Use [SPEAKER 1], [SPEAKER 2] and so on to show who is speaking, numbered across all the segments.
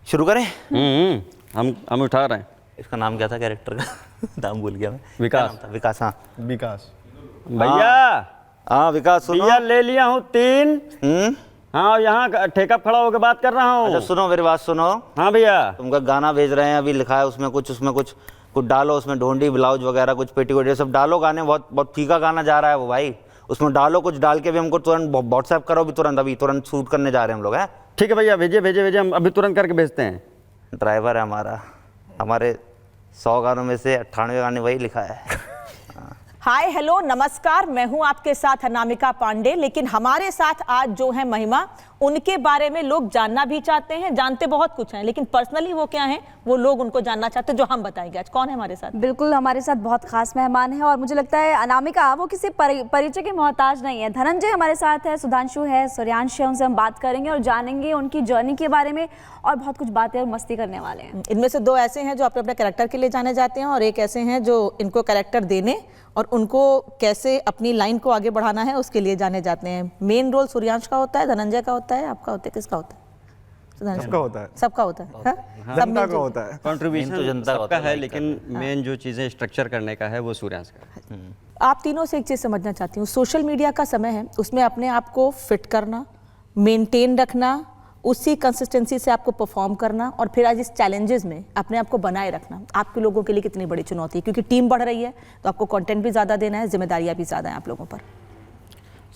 [SPEAKER 1] शुरू करें?
[SPEAKER 2] हम उठा रहे हैं।
[SPEAKER 1] इसका नाम क्या था कैरेक्टर का? नाम भूल गया मैं।
[SPEAKER 2] विकास।
[SPEAKER 1] क्या नाम था? विकास। हाँ
[SPEAKER 3] विकास।
[SPEAKER 2] भैया
[SPEAKER 1] हाँ विकास सुनो।
[SPEAKER 2] भैया ले लिया हूँ 3। हाँ यहाँ ठेका खड़ा होकर बात कर रहा हूँ।
[SPEAKER 1] अच्छा सुनो, मेरी बात सुनो।
[SPEAKER 2] हाँ भैया।
[SPEAKER 1] तुमका गाना भेज रहे हैं, अभी लिखा है उसमें कुछ डालो, उसमें ढोंडी ब्लाउज वगैरह कुछ पेटीकोट ये सब डालो गाने। बहुत बहुत फीका गाना जा रहा है वो भाई, उसमें डालो कुछ, डाल के भी हमको तुरंत व्हाट्सएप करो भी तुरंत, अभी तुरंत शूट करने जा रहे हैं हम लोग। हैं
[SPEAKER 2] ठीक है भैया, भेजिए हम अभी तुरंत करके भेजते हैं।
[SPEAKER 1] ड्राइवर है हमारा, हमारे 100 गानों में से 98 गाने वही लिखा है।
[SPEAKER 4] हाय हेलो नमस्कार, मैं हूं आपके साथ अनामिका पांडे। लेकिन हमारे साथ आज जो है महिमा, उनके बारे में लोग जानना भी चाहते हैं, जानते बहुत कुछ हैं, लेकिन पर्सनली वो क्या हैं वो लोग उनको जानना चाहते हैं, जो हम बताएंगे। आज कौन है हमारे साथ?
[SPEAKER 5] बिल्कुल, हमारे साथ बहुत खास मेहमान है और मुझे लगता है अनामिका वो किसी परिचय के मोहताज नहीं है। धनंजय हमारे साथ है, सुधांशु है, सूर्यांश है, उनसे हम बात करेंगे और जानेंगे उनकी जर्नी के बारे में और बहुत कुछ बातें और मस्ती करने वाले हैं।
[SPEAKER 4] इनमें से 2 ऐसे हैं जो अपने अपने कैरेक्टर के लिए जाने जाते हैं और एक ऐसे हैं जो इनको कैरेक्टर देने और उनको कैसे अपनी लाइन को आगे बढ़ाना है उसके लिए जाने जाते हैं। मेन रोल सूर्यांश का होता है, धनंजय का होता है, आपका होता है, किसका होता है?
[SPEAKER 3] सबका होता है।
[SPEAKER 4] सबका होता है। हाँ?
[SPEAKER 3] जनता का होता है।
[SPEAKER 2] कंट्रीब्यूशन
[SPEAKER 1] तो जनता का
[SPEAKER 2] सबका
[SPEAKER 1] होता
[SPEAKER 2] है, लेकिन मेन जो चीज़ें स्ट्रक्चर करने का है वो सूर्यांश का है।
[SPEAKER 4] आप तीनों से एक चीज़ समझना चाहती हूँ, सोशल मीडिया का समय है, उसमें अपने आप को फिट करना, मेंटेन रखना, उसी कंसिस्टेंसी से आपको परफॉर्म करना और फिर आज इस चैलेंजेस में अपने आप को बनाए रखना आपके लोगों के लिए कितनी बड़ी चुनौती है? क्योंकि टीम बढ़ रही है तो आपको कंटेंट भी ज़्यादा देना है, जिम्मेदारियाँ भी ज़्यादा हैं आप लोगों पर।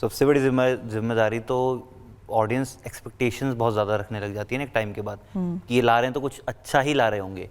[SPEAKER 1] सबसे बड़ी जिम्मेदारी तो ऑडियंस एक्सपेक्टेशंस बहुत ज़्यादा रखने लग जाती है ना एक टाइम के बाद, कि ये ला रहे हैं तो कुछ अच्छा ही ला रहे होंगे।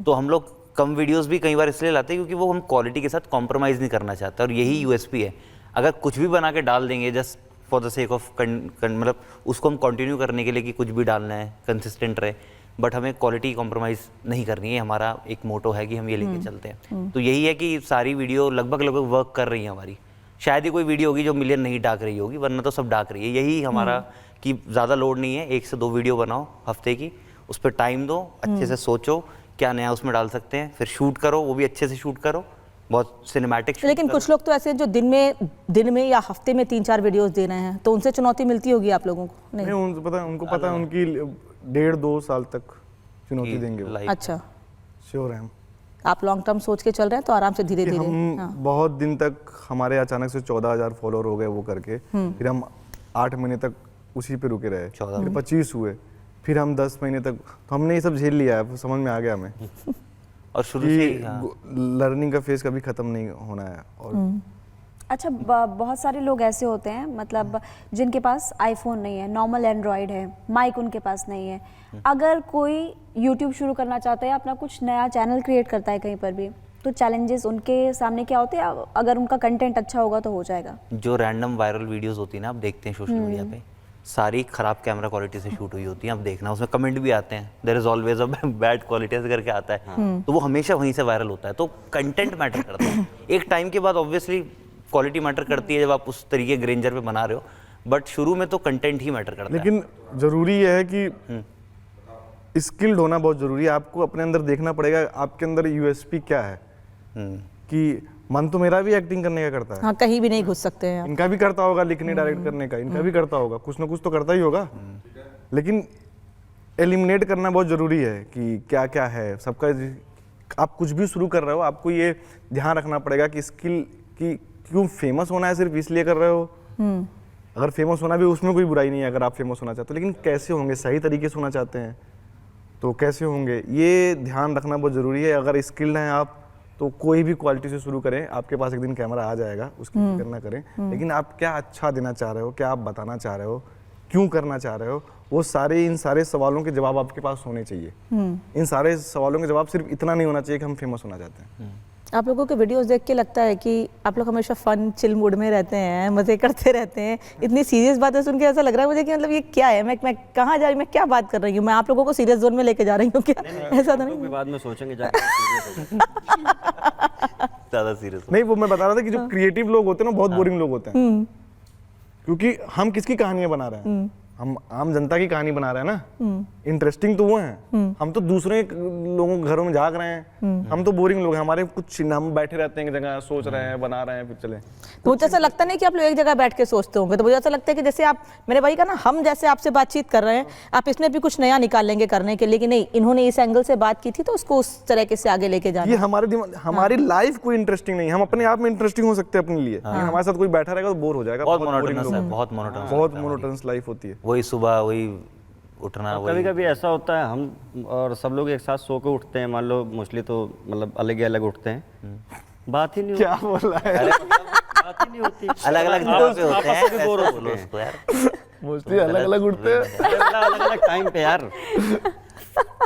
[SPEAKER 1] तो हम लोग कम वीडियोस भी कई बार इसलिए लाते हैं क्योंकि वो हम क्वालिटी के साथ कॉम्प्रोमाइज़ नहीं करना चाहते, और यही यूएसपी है। अगर कुछ भी बना के डाल देंगे just for the sake of मतलब उसको हम कंटिन्यू करने के लिए कि कुछ भी डालना है, कंसिस्टेंट रहे, बट हमें क्वालिटी कॉम्प्रोमाइज़ नहीं करनी है। हमारा एक मोटो है कि हम ये लेके चलते हैं। तो यही है कि सारी वीडियो लगभग वर्क कर रही है हमारी। शायद ही कोई वीडियो होगी जो मिलियन नहीं डाक रही होगी, वरना तो सब डाक रही है। यही हमारा कि ज़्यादा लोड नहीं है, 1 से 2 वीडियो बनाओ हफ्ते की, उस पर टाइम दो, अच्छे से सोचो क्या नया उसमें डाल सकते हैं, फिर शूट करो, वो भी अच्छे से शूट करो, बहुत सिनेमैटिक।
[SPEAKER 4] लेकिन कुछ लोग तो ऐसे हैं जो दिन में या हफ्ते में 3-4 वीडियोस दे रहे हैं, तो उनसे चुनौती मिलती होगी आप लोगों को? नहीं,
[SPEAKER 3] उनको पता है उनकी 1.5-2 साल तक चुनौती देंगे वो।
[SPEAKER 4] अच्छा,
[SPEAKER 3] श्योर है हम।
[SPEAKER 4] आप लॉन्ग टर्म सोच के चल रहे हैं तो आराम से धीरे धीरे।
[SPEAKER 3] हम बहुत दिन तक, हमारे अचानक से 14,000 फॉलोअर हो गए वो करके, फिर हम 8 महीने तक उसी पे रुके रहे, फिर 25 हुए, फिर हम 10 महीने तक, तो हमने ये सब झेल लिया है, समझ में आ गया हमें।
[SPEAKER 1] और शुरू से
[SPEAKER 3] लर्निंग का फेज कभी खत्म नहीं होना है। और
[SPEAKER 5] अच्छा, बहुत सारे लोग ऐसे होते हैं मतलब जिनके पास आईफोन नहीं है, नॉर्मल एंड्रॉयड है, माइक उनके पास नहीं है। अगर कोई यूट्यूब शुरू करना चाहता है, अपना कुछ नया चैनल क्रिएट करता है कहीं पर भी, तो चैलेंजेस उनके सामने क्या होते हैं? अगर उनका कंटेंट अच्छा होगा तो हो जाएगा।
[SPEAKER 1] जो रैंडम वायरल वीडियोस होती है ना, आप देखते हैं सोशल मीडिया पे, सारी खराब कैमरा क्वालिटी से शूट हुई होती है। आप देखना उसमें कमेंट भी आते हैं, there is always a bad quality ऐसे करके आता है, तो वो हमेशा वहीं से वायरल होता है। तो कंटेंट मैटर करता है। एक टाइम के बाद ऑब्वियसली क्वालिटी मैटर करती है जब आप उस तरीके ग्रेंजर पे बना रहे हो, बट शुरू में तो कंटेंट ही मैटर करता है।
[SPEAKER 3] लेकिन जरूरी यह है कि स्किल्ड होना बहुत जरूरी है। आपको अपने अंदर देखना पड़ेगा आपके अंदर यूएसपी क्या है। कि मन तो मेरा भी एक्टिंग करने का करता है,
[SPEAKER 4] हाँ, कहीं भी नहीं घुस सकते हैं।
[SPEAKER 3] इनका भी करता होगा, लिखने डायरेक्ट करने का इनका भी करता होगा, कुछ ना कुछ तो करता ही होगा। लेकिन एलिमिनेट करना बहुत जरूरी है कि क्या क्या है सबका। आप कुछ भी शुरू कर रहे हो, आपको ये ध्यान रखना पड़ेगा कि स्किल की क्यों फेमस होना है सिर्फ इसलिए कर रहे हो। अगर फेमस होना भी, उसमें कोई बुराई नहीं है अगर आप फेमस होना चाहते हो, लेकिन कैसे होंगे, सही तरीके से होना चाहते हैं तो कैसे होंगे, ये ध्यान रखना बहुत ज़रूरी है। अगर स्किल्ड हैं आप तो कोई भी क्वालिटी से शुरू करें, आपके पास एक दिन कैमरा आ जाएगा, उसकी फिक्र ना करें। लेकिन आप क्या अच्छा देना चाह रहे हो, क्या आप बताना चाह रहे हो, क्यों करना चाह रहे हो, वो इन सारे सवालों के जवाब आपके पास होने चाहिए। इन सारे सवालों के जवाब सिर्फ इतना नहीं होना चाहिए कि हम फेमस होना चाहते हैं।
[SPEAKER 4] आप लोगों के वीडियोस देख के लगता है कि आप लोग हमेशा फन चिल मूड में रहते हैं, मजे करते रहते हैं। इतनी सीरियस बातें सुन के ऐसा लग रहा है मुझे कि मतलब ये क्या है, मैं कहाँ जा रही हूँ, मैं क्या बात कर रही हूँ, मैं आप लोगों को सीरियस जोन में लेके जा रही हूँ क्या? ऐसा तो नहीं,
[SPEAKER 2] बाद में सोचेंगे
[SPEAKER 1] ज़्यादा सीरियस
[SPEAKER 3] नहीं। वो मैं बता रहा था कि जो क्रिएटिव लोग होते हैं ना, बहुत बोरिंग लोग होते हैं, क्योंकि हम किसकी कहानियां बना रहे हैं, हम आम जनता की कहानी बना रहे हैं ना, इंटरेस्टिंग तो वो है। हम तो दूसरे लोगों के घरों में झाँक रहे हैं, हम तो बोरिंग लोग हैं। हमारे कुछ हम बैठे रहते हैं एक जगह, सोच रहे हैं, बना रहे हैं, फिर चले।
[SPEAKER 4] तो मुझे ऐसा लगता नहीं कि आप लोग एक जगह बैठ के सोचते होंगे, तो मुझे ऐसा लगता है कि जैसे आप, मेरे भाई का ना, हम जैसे आपसे बातचीत कर रहे हैं, आप इसमें भी कुछ नया निकाल लेंगे करने के लिए कि नहीं, इन्होंने इस एंगल से बात की थी तो उसको उस तरीके से आगे लेके जाना।
[SPEAKER 3] ये हमारी लाइफ कोई इंटरेस्टिंग नहीं, हम अपने आप में इंटरेस्टिंग हो सकते हैं अपने लिए, लेकिन हमारे साथ कोई बैठा रहेगा तो बोर हो जाएगा।
[SPEAKER 1] बहुत
[SPEAKER 3] boring
[SPEAKER 1] मोनोटोनस
[SPEAKER 3] लोग
[SPEAKER 1] है,
[SPEAKER 3] हैं।
[SPEAKER 1] बहुत मोनोटोनस,
[SPEAKER 3] बहुत मोनोटोनस लाइफ होती है।
[SPEAKER 1] वही सुबह वही उठना,
[SPEAKER 2] कभी
[SPEAKER 1] वही
[SPEAKER 2] कभी ऐसा होता है हम और सब लोग एक साथ सो के उठते हैं, मान लो मोस्टली तो मतलब अलग ही अलग उठते हैं, बात ही नहीं
[SPEAKER 3] क्या बोल रहा है?
[SPEAKER 2] बात ही नहीं होती।
[SPEAKER 1] अलग अलग जगह पे होते हैं,
[SPEAKER 2] आपस में बोर
[SPEAKER 1] ऐसे
[SPEAKER 2] होते
[SPEAKER 1] बोलो
[SPEAKER 2] हैं।
[SPEAKER 1] उसको यार।
[SPEAKER 3] मोस्टली अलग अलग उठते हैं,
[SPEAKER 2] अलग अलग टाइम पे यार,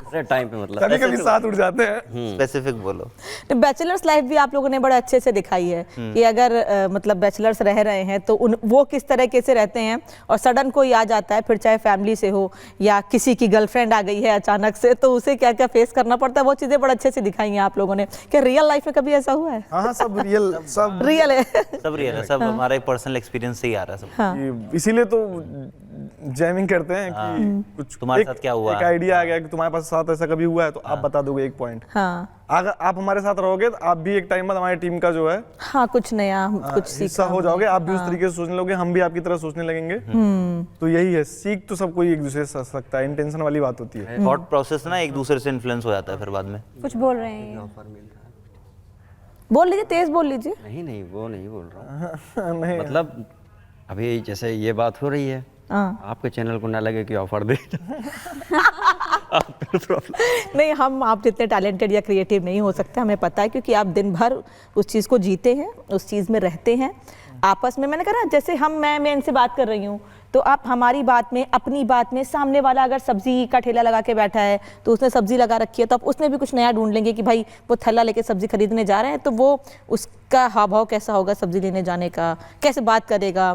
[SPEAKER 2] टाइम पे मतलब
[SPEAKER 3] कभी कभी साथ उठ जाते हैं।
[SPEAKER 1] स्पेसिफिक बोलो।
[SPEAKER 4] बैचलर्स लाइफ भी आप लोगों ने बड़े अच्छे से दिखाई है कि अगर मतलब बैचलर्स रह रहे हैं तो वो किस तरीके से रहते हैं, और सडन कोई आ जाता है, फिर चाहे फैमिली से हो या किसी की गर्लफ्रेंड आ गई है अचानक से, तो उसे क्या क्या फेस करना पड़ता है, वो चीजें बड़े अच्छे से दिखाई हैं आप लोगों ने। क्या रियल लाइफ में कभी ऐसा हुआ है?
[SPEAKER 3] हाँ, सब रियल, सब
[SPEAKER 4] रियल है।
[SPEAKER 1] सब रियल है, सब हमारे पर्सनल एक्सपीरियंस से ही आ रहा है सब।
[SPEAKER 3] इसीलिए तो जैमिंग करते हैं कि कुछ
[SPEAKER 1] तुम्हारे साथ क्या हुआ?
[SPEAKER 3] एक आइडिया आ गया कि तुम्हारे पास साथ ऐसा कभी हुआ है तो आप बता दोगे एक पॉइंट।
[SPEAKER 4] हाँ
[SPEAKER 3] अगर आप हमारे साथ रहोगे तो आप भी एक टाइम बाद हमारी टीम का जो है
[SPEAKER 4] हाँ, कुछ नया कुछ
[SPEAKER 3] हिस्सा हो जाओगे, आप भी उस तरीके से सोचने लगोगे, हम भी आपकी तरह सोचने लगेंगे। तो यही है, सीख तो सब कोई एक दूसरे से सकता है, इंटेंशन वाली बात होती है।
[SPEAKER 1] थॉट प्रोसेस ना एक दूसरे से इन्फ्लुएंस हो जाता है फिर बाद में।
[SPEAKER 5] कुछ बोल रहे हैं ये।
[SPEAKER 4] बोल लीजिए, तेज बोल लीजिए।
[SPEAKER 2] नहीं नहीं वो नहीं बोल रहा,
[SPEAKER 3] नहीं,
[SPEAKER 2] मतलब अभी जैसे ये बात हो रही है,
[SPEAKER 4] हाँ।
[SPEAKER 2] आपके चैनल को ना लगे कि ऑफर दे।
[SPEAKER 4] नहीं, हम आप जितने टैलेंटेड या क्रिएटिव नहीं हो सकते, हमें पता है, क्योंकि आप दिन भर उस चीज़ को जीते हैं, उस चीज़ में रहते हैं आपस में। मैंने कहा ना, जैसे मैं इनसे बात कर रही हूँ, तो आप हमारी बात में, अपनी बात में, सामने वाला अगर सब्जी का ठेला लगा के बैठा है तो उसने सब्जी लगा रखी है, तो आप उसमें भी कुछ नया ढूंढ लेंगे कि भाई वो थैला लेके सब्जी खरीदने जा रहे हैं, तो वो उसका हाव भाव कैसा होगा सब्जी लेने जाने का, कैसे बात करेगा,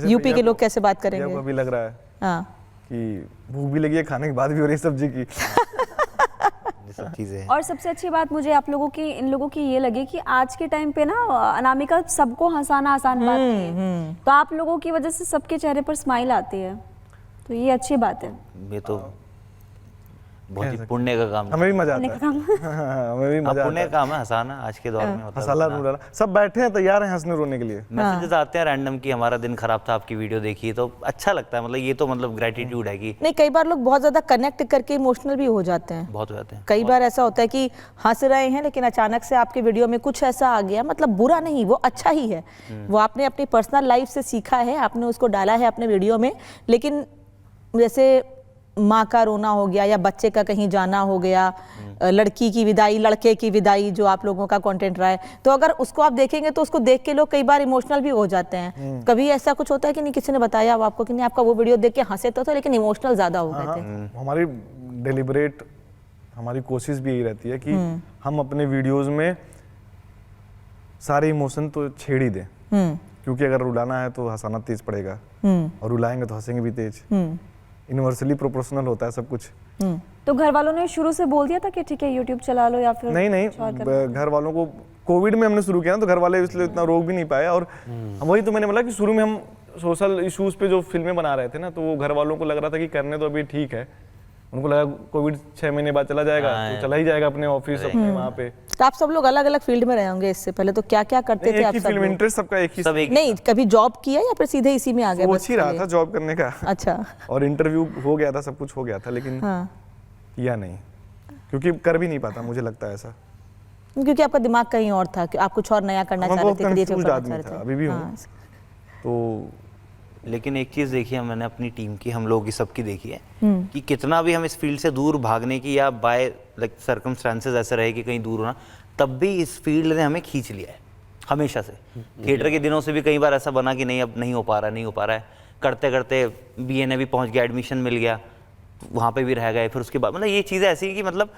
[SPEAKER 4] यूपी के लोग कैसे बात करेंगे।
[SPEAKER 3] अभी लग रहा है
[SPEAKER 4] हाँ,
[SPEAKER 3] कि भूख भी लगी है, खाने के बाद भी हो रही है सब्जी की।
[SPEAKER 1] ये सब चीजें हैं।
[SPEAKER 5] और सबसे अच्छी बात मुझे आप लोगों की, इन लोगों की ये लगी कि आज के टाइम पे ना अनामिका सबको हंसाना आसान बात नहीं है, तो आप लोगों की वजह से सबके चेहरे पर स्माइल आती है, तो ये अच्छी बात है।
[SPEAKER 1] ये तो बहुत ही पुण्य का काम है।
[SPEAKER 3] हमें भी मजा आता
[SPEAKER 5] पुण्य
[SPEAKER 3] है।
[SPEAKER 5] का काम।
[SPEAKER 3] हाँ, हमें भी
[SPEAKER 1] हाँ,
[SPEAKER 3] मजा
[SPEAKER 1] पुण्य
[SPEAKER 3] आता
[SPEAKER 1] का
[SPEAKER 3] है।
[SPEAKER 1] काम है हंसाना आज के दौर में होता
[SPEAKER 3] हंसाला
[SPEAKER 1] है।
[SPEAKER 3] रूला सब बैठे हैं, तैयार हैं हंसने रोने के लिए।
[SPEAKER 1] मैसेजेस आते हैं रैंडम कि हमारा दिन खराब था, आपकी वीडियो देखी, तो अच्छा लगता है। मतलब ये तो मतलब ग्रेटिट्यूड है कि
[SPEAKER 4] नहीं, कई बार लोग बहुत ज्यादा कनेक्ट करके इमोशनल भी हो जाते हैं।
[SPEAKER 1] बहुत हो जाते हैं।
[SPEAKER 4] कई बार ऐसा होता है कि हंस रहे हैं लेकिन अचानक से आपके वीडियो में कुछ ऐसा आ गया, मतलब बुरा नहीं, वो अच्छा ही है, वो आपने अपनी पर्सनल लाइफ से सीखा है, आपने उसको डाला है अपने वीडियो में। लेकिन जैसे माँ का रोना हो गया या बच्चे का कहीं जाना हो गया, लड़की की विदाई, लड़के की विदाई, जो आप लोगों का कंटेंट रहा है, तो अगर उसको आप देखेंगे तो उसको देख के लोग कई बार इमोशनल भी हो जाते हैं। कभी ऐसा कुछ होता है कि नहीं, किसी ने बताया हो आपको कि नहीं आपका वो वीडियो देख के हंसे तो थे लेकिन इमोशनल ज्यादा हो गए थे?
[SPEAKER 3] हमारी डेलिबरेट हमारी कोशिश भी यही रहती है कि हम अपने वीडियोस में सारे इमोशन तो छेड़ ही दें, क्योंकि अगर रुलाना है तो हंसाना तेज पड़ेगा, और रुलाएंगे तो हंसेंगे भी तेज। यूनिवर्सली प्रोपोर्शनल होता है सब कुछ।
[SPEAKER 5] तो घर वालों ने शुरू से बोल दिया था कि ठीक है यूट्यूब चला लो, या फिर
[SPEAKER 3] नहीं
[SPEAKER 5] कुछ और करना?
[SPEAKER 3] घर वालों को कोविड में हमने शुरू किया ना, तो घर वाले इसलिए इतना रोक भी नहीं पाए। और वही तो मैंने बोला कि शुरू में हम सोशल इश्यूज पे जो फिल्में बना रहे थे ना, तो वो घर वालों को लग रहा था कि करने तो अभी ठीक है, उनको लगा कोविड 6 महीने बाद चला जाएगा, तो चला ही जाएगा अपने ऑफिस अपने वहाँ पे।
[SPEAKER 4] तो आप सब लोग अलग अलग फील्ड में रहे होंगे इससे पहले, तो क्या क्या करते थे
[SPEAKER 3] एक
[SPEAKER 4] आप
[SPEAKER 3] ही
[SPEAKER 4] सब
[SPEAKER 3] फिल्म,
[SPEAKER 4] लोग?
[SPEAKER 3] इंटरेस्ट सबका एक ही।
[SPEAKER 1] सब एक
[SPEAKER 4] नहीं, कभी जॉब किया या फिर सीधे इसी में आ गए?
[SPEAKER 3] सोच
[SPEAKER 4] बस
[SPEAKER 3] ही रहा
[SPEAKER 4] खाली?
[SPEAKER 3] था जॉब करने का,
[SPEAKER 4] अच्छा,
[SPEAKER 3] और इंटरव्यू हो गया था, सब कुछ हो गया था, लेकिन
[SPEAKER 4] हाँ,
[SPEAKER 3] किया नहीं, क्योंकि कर भी नहीं पाता, मुझे लगता है ऐसा।
[SPEAKER 4] क्योंकि आपका दिमाग कहीं और था कि आप कुछ और नया करना
[SPEAKER 3] मैं
[SPEAKER 4] चाह रहे
[SPEAKER 3] बहुत
[SPEAKER 4] थे, क्रिएटिव
[SPEAKER 3] confused
[SPEAKER 4] करना
[SPEAKER 3] आदमी
[SPEAKER 4] चाह रहे
[SPEAKER 3] था,
[SPEAKER 4] थे।
[SPEAKER 3] अभी भी हूँ।
[SPEAKER 4] हाँ,
[SPEAKER 3] तो
[SPEAKER 1] लेकिन एक चीज़ देखी है मैंने अपनी टीम की, हम लोगों की सबकी देखी है कि कितना भी हम इस फील्ड से दूर भागने की या बाय लाइक सर्कमस्टांसेस ऐसे रहे कि कहीं दूर होना, तब भी इस फील्ड ने हमें खींच लिया है हमेशा से। थिएटर के दिनों से भी कई बार ऐसा बना कि नहीं अब नहीं हो पा रहा है, करते करते BA भी पहुंच गया, एडमिशन मिल गया, वहाँ पे भी रह गए। फिर उसके बाद मतलब ये चीज़ें ऐसी कि मतलब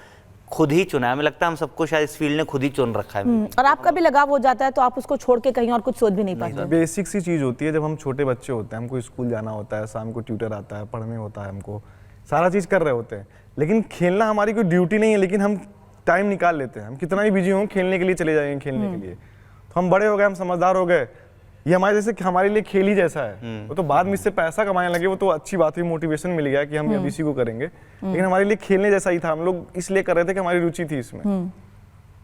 [SPEAKER 1] खुद ही चुना है, हमें लगता है हम सबको शायद इस फील्ड ने खुद ही चुन रखा है।
[SPEAKER 4] और आपका भी लगाव हो जाता है तो आप उसको छोड़ के कहीं और कुछ सोच भी नहीं पाते।
[SPEAKER 3] बेसिक सी चीज़ होती है, जब हम छोटे बच्चे होते हैं, हमको स्कूल जाना होता है, शाम को ट्यूटर आता है, पढ़ने होता है, हमको सारा चीज़ कर रहे होते हैं, लेकिन खेलना हमारी कोई ड्यूटी नहीं है, लेकिन हम टाइम निकाल लेते हैं। हम कितना भी बिजी हों, खेलने के लिए चले जाएंगे, खेलने के लिए। तो हम बड़े हो गए, हम समझदार हो गए, ये हमारे जैसे हमारे लिए खेल ही जैसा है। वो तो बाद में इससे पैसा कमाने लगे, वो तो अच्छी बात हुई, मोटिवेशन मिल गया कि हम अब इसी को करेंगे, लेकिन हमारे लिए खेलने जैसा ही था। हम लोग इसलिए कर रहे थे कि हमारी रुचि थी इसमें।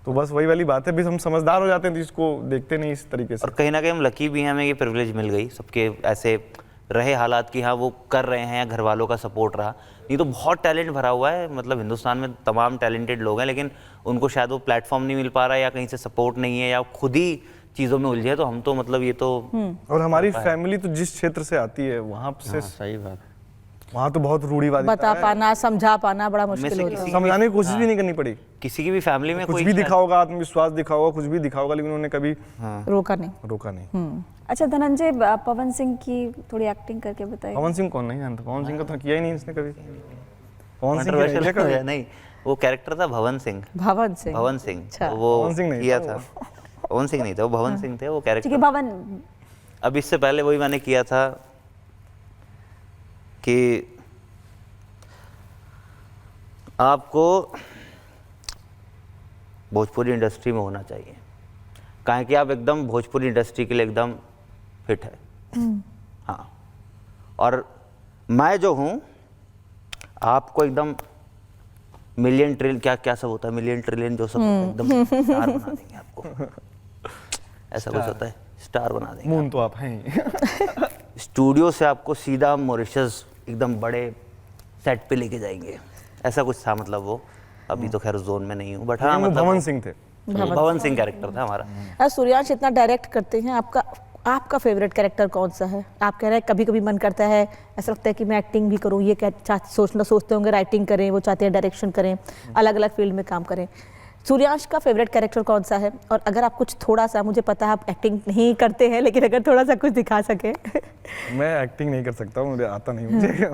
[SPEAKER 3] तो बस वही वाली बात है, भी हम समझदार हो जाते हैं तो इसको देखते नहीं इस तरीके से।
[SPEAKER 1] और कहीं ना कहीं हम लकी भी हैं, हमें ये प्रिविलेज मिल गई। सबके ऐसे रहे हालात कि हाँ वो कर रहे हैं या घर वालों का सपोर्ट रहा, नहीं तो बहुत टैलेंट भरा हुआ है। मतलब हिंदुस्तान में तमाम टैलेंटेड लोग हैं, लेकिन उनको शायद वो प्लेटफॉर्म नहीं मिल पा रहा है या कहीं से सपोर्ट नहीं है या खुद ही चीज़ों में उलझे। तो हम तो मतलब ये तो
[SPEAKER 3] और हमारी फैमिली तो जिस क्षेत्र से आती है वहाँ से,
[SPEAKER 2] सही बात।
[SPEAKER 3] वहाँ तो बहुत रूढ़िवादी
[SPEAKER 4] बता पाना, समझा पाना बड़ा
[SPEAKER 1] में
[SPEAKER 4] मुश्किल
[SPEAKER 1] से
[SPEAKER 4] होता है।
[SPEAKER 3] समझाने की कोशिश भी नहीं करनी पड़ी।
[SPEAKER 1] किसी की भी फैमिली में
[SPEAKER 3] कुछ
[SPEAKER 1] कोई
[SPEAKER 3] भी
[SPEAKER 1] शायद-
[SPEAKER 3] दिखा होगा, आत्मविश्वास दिखा होगा, कुछ भी दिखा होगा, लेकिन उन्होंने कभी
[SPEAKER 4] रोका नहीं।
[SPEAKER 3] रोका नहीं।
[SPEAKER 5] अच्छा धनंजय, पवन सिंह की थोड़ी एक्टिंग करके बताइए।
[SPEAKER 3] पवन सिंह कौन नहीं जानता? पवन सिंह का तो किया ही नहीं इसने कभी। पवन सिंह
[SPEAKER 1] Controversial
[SPEAKER 3] ने किया
[SPEAKER 1] हो
[SPEAKER 3] कभी?
[SPEAKER 1] गया, नहीं वो कैरेक्टर था भवन सिंह।
[SPEAKER 4] भवन सिंह।
[SPEAKER 1] भवन सिंह
[SPEAKER 4] अच्छा।
[SPEAKER 1] तो वो
[SPEAKER 3] पवन सिंह नहीं
[SPEAKER 1] किया
[SPEAKER 3] था
[SPEAKER 1] था। पवन सिंह नहीं था, वो भवन सिंह थे वो
[SPEAKER 5] ठीक है
[SPEAKER 1] कैरेक्टर।
[SPEAKER 5] भवन,
[SPEAKER 1] अब इससे पहले वही मैंने किया था कि आपको भोजपुरी इंडस्ट्री में होना चाहिए, कहें कि आप एकदम भोजपुरी इंडस्ट्री के लिए एकदम फिट है। हाँ, और मैं जो हूँ आपको एकदम मिलियन ट्रिलियन क्या सब होता है, मिलियन ट्रिलियन जो सब होता है, एकदम स्टार बना देंगे आपको। ऐसा कुछ होता है, स्टार बना देंगे।
[SPEAKER 3] मून तो आप हैं ही।
[SPEAKER 1] स्टूडियो से आपको सीधा मॉरिशस एकदम बड़े सेट पे लेके जाएंगे, ऐसा कुछ था। मतलब वो अभी तो खैर जोन में नहीं हूँ, बट हाँ
[SPEAKER 3] लेकिन वो
[SPEAKER 1] मतलब
[SPEAKER 3] भवन सिंह थे।
[SPEAKER 1] भवन सिंह कैरेक्टर था हमारा।
[SPEAKER 4] सूर्यांश इतना डायरेक्ट करते हैं, आपका फेवरेट कैरेक्टर कौन सा है? आप कह रहे हैं कभी कभी मन करता है, ऐसा लगता है कि मैं एक्टिंग भी करूँ, ये क्या सोचते होंगे राइटिंग करें, वो चाहते हैं डायरेक्शन करें, अलग अलग फील्ड में काम करें। सूर्यांश का फेवरेट कैरेक्टर कौन सा है? और अगर आप कुछ थोड़ा सा, मुझे पता है आप एक्टिंग नहीं करते हैं, लेकिन अगर थोड़ा सा कुछ दिखा सके।
[SPEAKER 3] मैं एक्टिंग नहीं कर सकता हूँ, मुझे आता नहीं। मुझे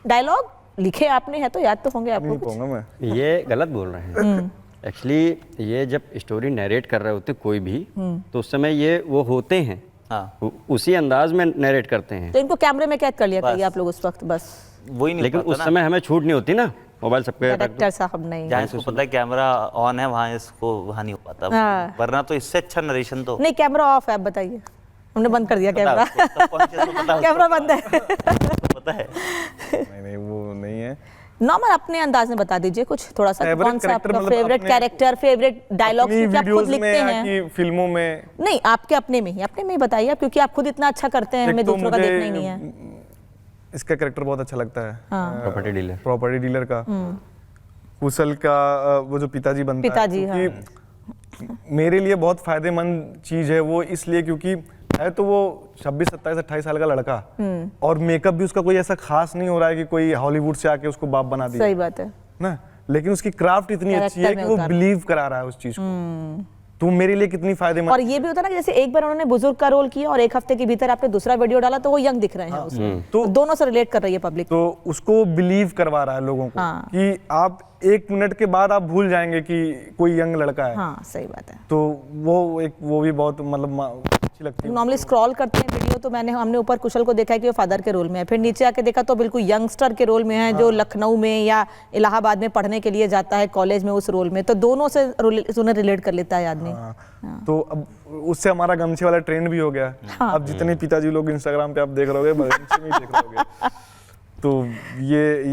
[SPEAKER 4] डायलॉग लिखे आपने है तो याद तो होंगे आपको
[SPEAKER 3] नहीं
[SPEAKER 4] कुछ?
[SPEAKER 3] कहूँगा मैं।
[SPEAKER 2] ये गलत बोल रहे हैं। एक्चुअली ये जब स्टोरी नरेट कर रहे होते कोई भी, तो उस समय ये वो होते हैं,
[SPEAKER 1] हाँ
[SPEAKER 2] उसी अंदाज में नरेट करते हैं।
[SPEAKER 4] तो इनको कैमरे में कैद कर लिया करिए आप लोग उस वक्त बस।
[SPEAKER 1] वही नहीं
[SPEAKER 2] लेकिन
[SPEAKER 1] पाता
[SPEAKER 2] उस
[SPEAKER 1] ना,
[SPEAKER 2] समय हमें छूट नहीं होती ना, मोबाइल सबके
[SPEAKER 4] डायरेक्टर साहब नहीं।
[SPEAKER 1] जहाँ इसको पता है कैमरा ऑन है वहाँ इसको वहाँ नहीं हो पाता।
[SPEAKER 4] हाँ।
[SPEAKER 1] वरना तो इससे अच्छा नरेशन तो
[SPEAKER 4] नहीं, कैमरा ऑफ है, आप बताइए। हमने बंद कर दिया कैमरा।
[SPEAKER 1] पता
[SPEAKER 4] कैमरा बंद है।
[SPEAKER 1] है।
[SPEAKER 3] नहीं वो नहीं है।
[SPEAKER 4] नॉर्मल अपने अंदाज में बता दीजिए कुछ थोड़ा सा,
[SPEAKER 3] Favorite
[SPEAKER 4] कौन सा
[SPEAKER 3] character
[SPEAKER 4] आपका
[SPEAKER 3] मतलब
[SPEAKER 4] फेवरेट
[SPEAKER 3] अपने-
[SPEAKER 4] कैरेक्टर, फेवरेट डायलॉग
[SPEAKER 3] अपनी
[SPEAKER 4] क्योंकि आप खुद
[SPEAKER 3] वीडियोस में
[SPEAKER 4] लिखते
[SPEAKER 3] या
[SPEAKER 4] हैं।
[SPEAKER 3] कि फिल्मों में?
[SPEAKER 4] नहीं, आपके अपने में ही बताइए आप, क्योंकि आप खुद इतना अच्छा करते हैं, हमें
[SPEAKER 3] एक तो
[SPEAKER 4] दूसरों का
[SPEAKER 3] मुझे
[SPEAKER 4] देखना ही नहीं है।
[SPEAKER 3] इसका कैरेक्टर बहुत अच्छा लगता है,
[SPEAKER 2] प्रॉपर्टी डीलर।
[SPEAKER 3] प्रॉपर्टी डीलर का। कुशल का वो जो पिताजी बनता
[SPEAKER 4] पिताजी,
[SPEAKER 3] है, क्योंकि मेरे लिए बहुत फायदेमंद चीज है वो, इसलिए क्योंकि है तो वो 26, 27, 28 साल का लड़का, और मेकअप भी उसका कोई ऐसा खास नहीं हो रहा है कि कोई हॉलीवुड से आके उसको बाप बना दिया
[SPEAKER 4] सही बात है।
[SPEAKER 3] ना, लेकिन उसकी क्राफ्ट इतनी अच्छी है
[SPEAKER 4] Character
[SPEAKER 3] कि
[SPEAKER 4] में
[SPEAKER 3] वो
[SPEAKER 4] उतार-
[SPEAKER 3] बिलीव करा रहा है उस चीज को। तो मेरे लिए कितनी फायदेमंद।
[SPEAKER 4] और ये भी होता है ना कि जैसे एक बार उन्होंने बुजुर्ग का रोल किया और एक हफ्ते के भीतर आपने दूसरा वीडियो डाला तो वो यंग दिख रहे हैं उसमें।
[SPEAKER 3] तो-
[SPEAKER 4] दोनों से रिलेट कर रही है पब्लिक।
[SPEAKER 3] तो उसको बिलीव करवा रहा है लोगों को
[SPEAKER 4] हाँ।
[SPEAKER 3] कि आप 1 मिनट के बाद आप भूल जाएंगे कि कोई यंग लड़का है।
[SPEAKER 4] हाँ सही बात है।
[SPEAKER 3] तो वो भी बहुत मतलब अच्छी लगती है।
[SPEAKER 4] नॉर्मली स्क्रॉल करते हैं वीडियो तो हमने ऊपर कुशल को देखा है कि वो फादर के रोल में है, फिर नीचे आके देखा तो बिल्कुल यंगस्टर के रोल में है, जो लखनऊ में या इलाहाबाद में पढ़ने के लिए जाता है कॉलेज में, उस रोल में। तो दोनों से उन्हें रिलेट कर लेता है आदमी।
[SPEAKER 3] तो अब उससे हमारा गमछे वाला ट्रेंड भी हो गया। अब जितने पिताजी लोग इंस्टाग्राम पे आप देख रहे होगे, गमछे में ही देख रहे होगे। तो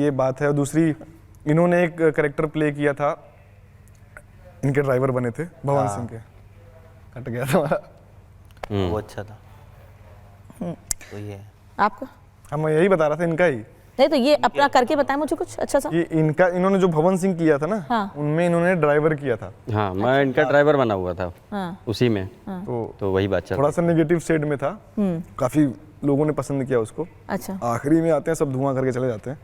[SPEAKER 3] ये बात है। और दूसरी, इन्होंने एक कैरेक्टर प्ले किया था, इनके ड्राइवर बने थे भवन सिंह के, कट गया था हमारा।
[SPEAKER 1] वो अच्छा था। तो ये है।
[SPEAKER 4] आपका
[SPEAKER 3] हम यही बता रहा था, इनका ही।
[SPEAKER 4] नहीं तो ये अपना करके बताएं मुझे कुछ अच्छा सा।
[SPEAKER 3] ये इन्होंने जो भवन सिंह किया था ना,
[SPEAKER 4] हाँ।
[SPEAKER 3] उनमें इन्होंने ड्राइवर किया था।
[SPEAKER 2] हाँ, मैं इनका ड्राइवर बना हुआ था
[SPEAKER 4] हाँ।
[SPEAKER 2] उसी में। तो वही बात चल
[SPEAKER 3] थोड़ा सा नेगेटिव शेड में था, काफी लोगों ने पसंद किया उसको।
[SPEAKER 4] अच्छा,
[SPEAKER 3] आखिरी में आते हैं सब धुआं करके चले जाते हैं।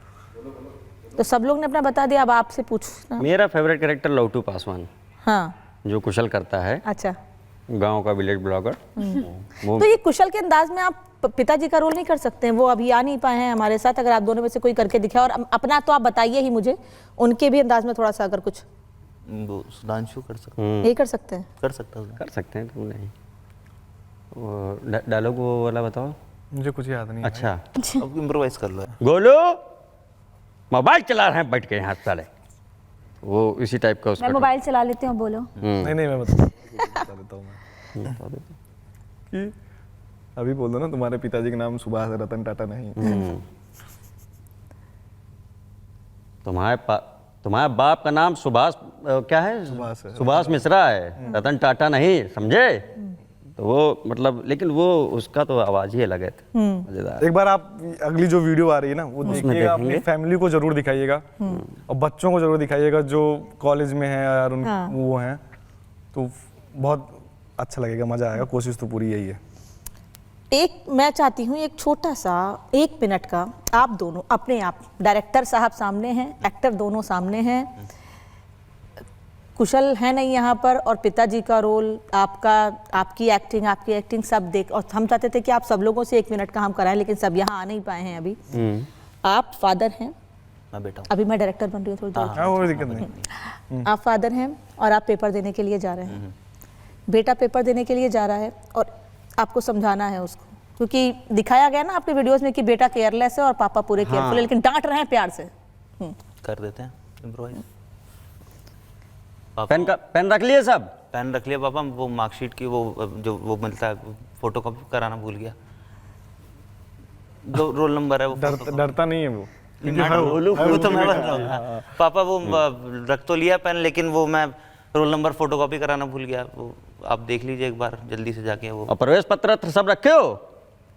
[SPEAKER 4] तो सब लोग ने अपना बता दिया, अब आपसे पूछना।
[SPEAKER 2] मेरा फेवरेट कैरेक्टर लौटू पासवान,
[SPEAKER 4] हाँ
[SPEAKER 2] जो कुशल करता है,
[SPEAKER 4] अच्छा।
[SPEAKER 2] गांव का विलेज ब्लॉगर। वो
[SPEAKER 4] तो ये कुशल के अंदाज में आप पिताजी का रोल नहीं कर सकते हैं? वो अभी आ नहीं पाए हैं हमारे साथ, अगर आप दोनों में से कोई करके दिखाए। और अपना तो आप बताइए ही मुझे, उनके भी अंदाज में थोड़ा सा अगर कुछ
[SPEAKER 1] वो सुधांशु कर सकता
[SPEAKER 4] यही कर सकते हैं।
[SPEAKER 1] कर सकता है।
[SPEAKER 2] कर सकते हैं, तुम नहीं। वो डायलॉग वो वाला बताओ।
[SPEAKER 3] मुझे कुछ याद नहीं।
[SPEAKER 2] अच्छा,
[SPEAKER 1] अब इम्प्रोवाइज कर लो।
[SPEAKER 2] गोलू मोबाइल चला रहे हैं बैठ के यहाँ साले, वो इसी टाइप का उसका।
[SPEAKER 5] मैं मोबाइल चला लेती हूँ, बोलो।
[SPEAKER 3] नहीं मैं बता देता हूँ मैं कि अभी बोल दो ना तुम्हारे पिताजी का नाम सुभाष है, रतन टाटा नहीं।
[SPEAKER 2] तुम्हारे बाप का नाम सुभाष क्या है?
[SPEAKER 3] सुभाष है।
[SPEAKER 2] सुभाष मिश्रा है, रतन टाटा नहीं, समझे? तो वो मतलब, लेकिन वो उसका तो आवाज ही अलग है, मजेदार।
[SPEAKER 3] एक बार आप अगली जो वीडियो आ रही है ना वो देखिएगा, अपनी फैमिली को जरूर दिखाइएगा और बच्चों को जरूर दिखाइएगा जो कॉलेज में हैं यार, उन वो हैं, तो बहुत अच्छा लगेगा, मजा आएगा। कोशिश तो पूरी यही है।
[SPEAKER 4] एक मैं चाहती हूँ एक छोटा सा 1 मिनट का, आप दोनों अपने आप, डायरेक्टर साहब सामने हैं, एक्टर दोनों सामने हैं, कुशल है नहीं यहाँ पर, और पिताजी का रोल, आपका, आपकी एक्टिंग सब देख, और हम चाहते थे कि आप सब लोगों से 1 मिनट का हम कराएं, लेकिन सब यहाँ आ नहीं पाए हैं अभी। आप फादर हैं,
[SPEAKER 1] मैं बेटा हूँ।
[SPEAKER 4] अभी मैं डायरेक्टर बन रही हूँ थोड़ी देर।
[SPEAKER 3] हाँ, वो दिक्कत नहीं।
[SPEAKER 4] आप फादर हैं और आप पेपर देने के लिए जा रहे हैं। बेटा पेपर देने के लिए जा रहा है और आपको समझाना है उसको, क्योंकि दिखाया गया ना आपके वीडियोस में कि बेटा केयरलेस है और पापा पूरे केयरफुल है, लेकिन डांट रहे हैं प्यार से।
[SPEAKER 1] कर देते हैं इम्प्रोवाइज।
[SPEAKER 2] पेन रख लिए सब?
[SPEAKER 1] पेन रख लिया पापा। वो मार्कशीट की वो जो वो मिलता है फोटो कॉपी कराना भूल गया। जो रोल नंबर है वो
[SPEAKER 3] डरता नहीं है वो।
[SPEAKER 1] वो तो मैं बन रहा हूँ। पापा वो रख तो लिया पेन, लेकिन वो मैं रोल नंबर फोटो कॉपी कराना भूल गया। वो आप देख लीजिए एक बार जल्दी से जाके। वो
[SPEAKER 2] और प्रवेश पत्र सब रखे हो?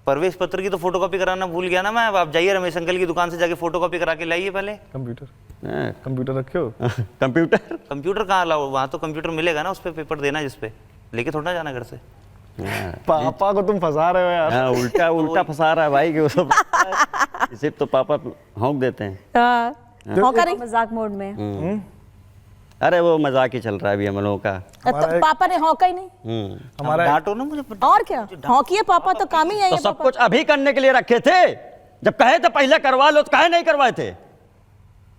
[SPEAKER 1] प्रवेश पत्र की तो फोटो कॉपी कराना भूल गया ना मैं। आप जाइए रमेश अंकल की दुकान से जाके फोटो कॉपी करा के लाइए पहले।
[SPEAKER 3] कंप्यूटर रखे हो?
[SPEAKER 1] कंप्यूटर कहाँ लाओ? वहाँ तो कंप्यूटर मिलेगा ना, उस पर पेपर देना, जिस पे लेके थोड़ा जाना घर से।
[SPEAKER 3] पापा को तुम फंसा रहे हो यार।
[SPEAKER 2] हाँ, उल्टा फंसा रहा है भाई कि वो सब सिर्फ तो पापा हौंक देते हैं।
[SPEAKER 5] मजाक मोड में।
[SPEAKER 2] अरे वो मजाक ही चल रहा है अभी हम लोगों का।
[SPEAKER 4] तो पापा ने हौका ही नहीं।
[SPEAKER 3] हमारा
[SPEAKER 1] डांटो ना मुझे।
[SPEAKER 4] और क्या हौकिए, पापा तो काम ही यही
[SPEAKER 2] तो
[SPEAKER 4] है।
[SPEAKER 2] सब कुछ अभी करने के लिए रखे थे, जब कहे थे पहले करवा लो तो कहे नहीं करवाए थे?